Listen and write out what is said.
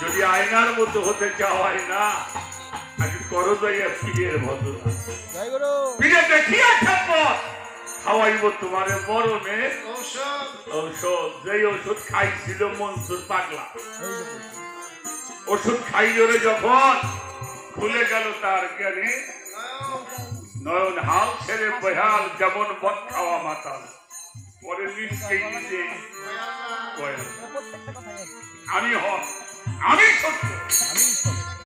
যদি আয়নার মতো হতে চাও আয়না আগে করো যাইয়া পীরের ভদ্রতা পীরে দেখিয়া থাকবো খাওয়াইব তোমার মরণে ঔষধ যেই ওষুধ খাইছিল মনসুর পাগলা ওষুধ খাইলে যখন খুলে গেল তার জ্ঞানে নয়ন হাল ছেড়ে বহাল যেমন বদ খাওয়া মাতাল পরে নিজেই নিজে আমি সত্য